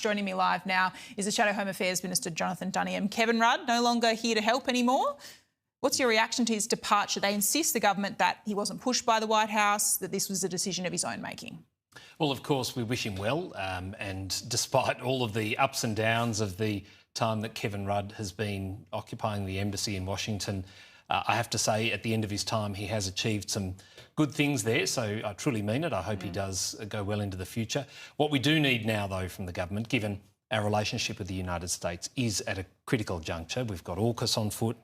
Joining me live now is the Shadow Home Affairs Minister, Jonathon Duniam. Kevin Rudd, no longer here to help anymore. What's your reaction to his departure? They insist, the government, that he wasn't pushed by the White House, that this was a decision of his own making. Well, of course, we wish him well, and despite all of the ups and downs of the time that Kevin Rudd has been occupying the embassy in Washington, I have to say at the end of his time he has achieved some good things there, so I truly mean it. I hope he does go well into the future. What we do need now, though, from the government, given our relationship with the United States is at a critical juncture. We've got AUKUS on foot.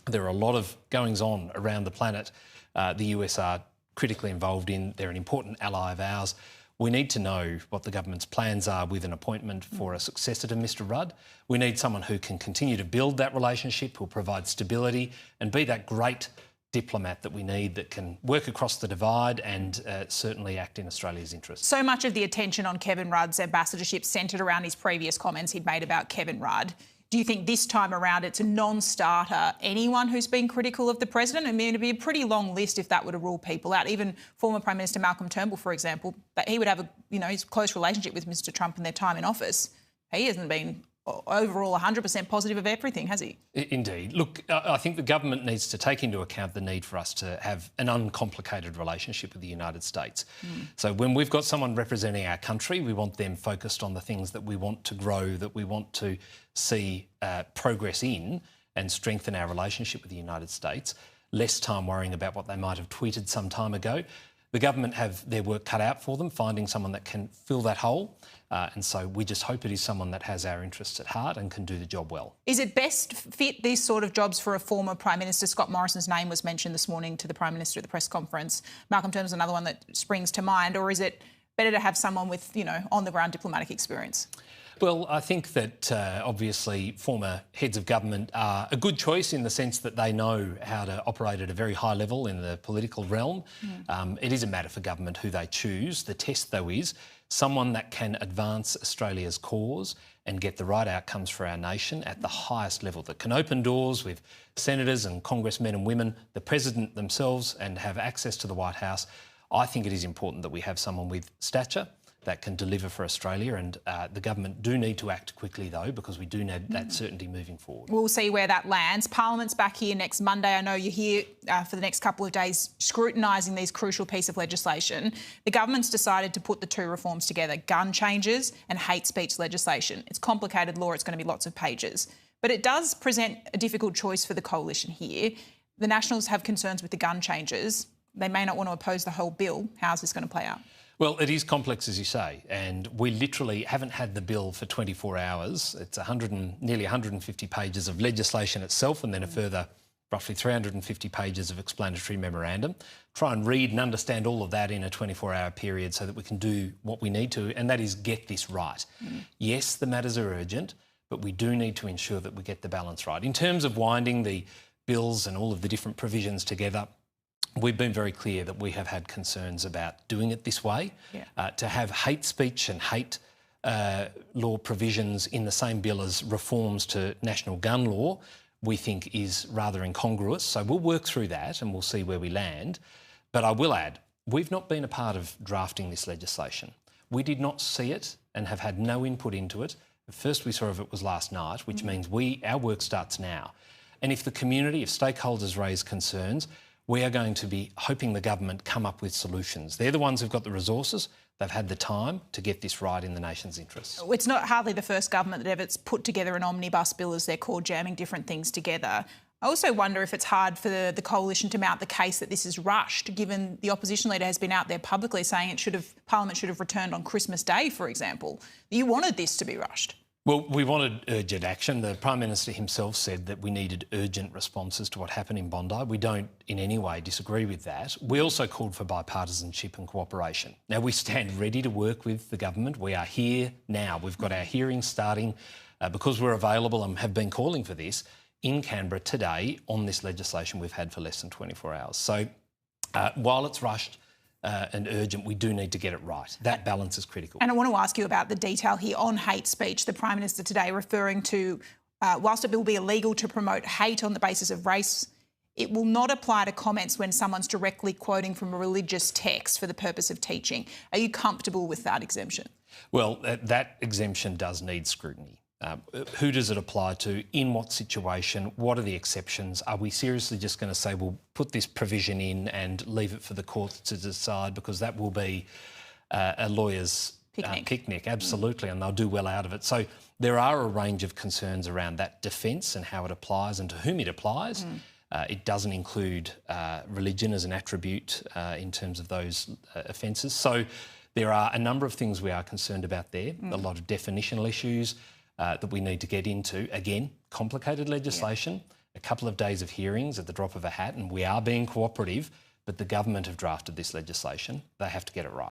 There are a lot of goings-on around the planet the US are critically involved in. They're an important ally of ours. We need to know what the government's plans are with an appointment for a successor to Mr Rudd. We need someone who can continue to build that relationship, who'll provide stability and be that great diplomat that we need, that can work across the divide and certainly act in Australia's interest. So much of the attention on Kevin Rudd's ambassadorship centred around his previous comments he'd made about Kevin Rudd. Do you think this time around it's a non-starter? Anyone who's been critical of the president? I mean, it'd be a pretty long list if that were to rule people out. Even former Prime Minister Malcolm Turnbull, for example, that he would have his close relationship with Mr Trump in their time in office. He hasn't been overall 100% positive of everything, has he? Indeed. Look, I think the government needs to take into account the need for us to have an uncomplicated relationship with the United States. So when we've got someone representing our country, we want them focused on the things that we want to grow, that we want to see progress in and strengthen our relationship with the United States. Less time worrying about what they might have tweeted some time ago. The government have their work cut out for them, finding someone that can fill that hole. And so we just hope it is someone that has our interests at heart and can do the job well. Is it best fit, these sort of jobs, for a former Prime Minister? Scott Morrison's name was mentioned this morning to the Prime Minister at the press conference. Malcolm Turnbull's another one that springs to mind. Or is it better to have someone with, on-the-ground diplomatic experience? Well, I think that obviously former heads of government are a good choice in the sense that they know how to operate at a very high level in the political realm. It is a matter for government who they choose. The test, though, is someone that can advance Australia's cause and get the right outcomes for our nation at the highest level, that can open doors with senators and congressmen and women, the president themselves, and have access to the White House. I think it is important that we have someone with stature that can deliver for Australia, and the government do need to act quickly, though, because we do need that certainty moving forward. We'll see where that lands. Parliament's back here next Monday. I know you're here for the next couple of days scrutinising these crucial piece of legislation. The government's decided to put the two reforms together, gun changes and hate speech legislation. It's complicated law. It's going to be lots of pages. But it does present a difficult choice for the coalition here. The Nationals have concerns with the gun changes. They may not want to oppose the whole bill. How's this going to play out? Well, it is complex, as you say, and we literally haven't had the bill for 24 hours. It's nearly 150 pages of legislation itself, and then a further roughly 350 pages of explanatory memorandum. Try and read and understand all of that in a 24-hour period so that we can do what we need to, and that is get this right. Yes, the matters are urgent, but we do need to ensure that we get the balance right. In terms of winding the bills and all of the different provisions together, we've been very clear that we have had concerns about doing it this way. To have hate speech and hate law provisions in the same bill as reforms to national gun law, we think is rather incongruous. So we'll work through that and we'll see where we land. But I will add, we've not been a part of drafting this legislation. We did not see it and have had no input into it. The first we saw of it was last night, which means our work starts now. And if the community, if stakeholders raise concerns, we are going to be hoping the government come up with solutions. They're the ones who've got the resources. They've had the time to get this right in the nation's interests. It's not hardly the first government that ever's put together an omnibus bill, as they're called, jamming different things together. I also wonder if it's hard for the coalition to mount the case that this is rushed, given the opposition leader has been out there publicly saying Parliament should have returned on Christmas Day, for example. You wanted this to be rushed. Well, we wanted urgent action. The Prime Minister himself said that we needed urgent responses to what happened in Bondi. We don't in any way disagree with that. We also called for bipartisanship and cooperation. Now, we stand ready to work with the government. We are here now. We've got our hearings starting because we're available and have been calling for this in Canberra today on this legislation we've had for less than 24 hours. So while it's rushed and urgent, we do need to get it right. That balance is critical. And I want to ask you about the detail here on hate speech. The Prime Minister today referring to, whilst it will be illegal to promote hate on the basis of race, it will not apply to comments when someone's directly quoting from a religious text for the purpose of teaching. Are you comfortable with that exemption? Well, that exemption does need scrutiny. Who does it apply to? In what situation? What are the exceptions? Are we seriously just going to say, we'll put this provision in and leave it for the courts to decide? Because that will be a lawyer's picnic, absolutely, and they'll do well out of it. So there are a range of concerns around that defence and how it applies and to whom it applies. It doesn't include religion as an attribute in terms of those offences. So there are a number of things we are concerned about there, a lot of definitional issues that we need to get into. Again, complicated legislation, a couple of days of hearings at the drop of a hat, and we are being cooperative, but the government have drafted this legislation. They have to get it right.